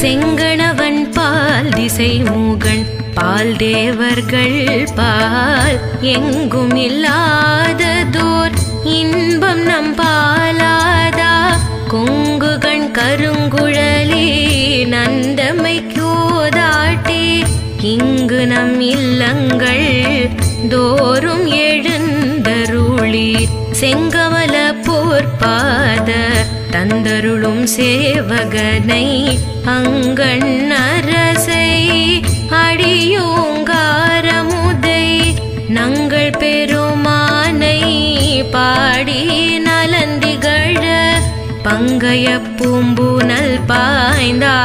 செங்கணவன் பால் திசை மூகன் பால் தேவர்கள் பால் எங்கும் இல்லாததோர் இன்பம் நம் பாலாதா கொங்குகண் கருங்குழலி நந்தமை கோதாட்டி இங்கு நம் இல்லங்கள் தோறும் எழுந்தருளி செங்கமல போர்பாத தந்தருளும் சேவகனை அங்கண் அரசை அடியோங்காரமுதை நங்கள் பெருமானை பாடி நலந்திகழ பங்கைய பூம்புனல் பாய்ந்தா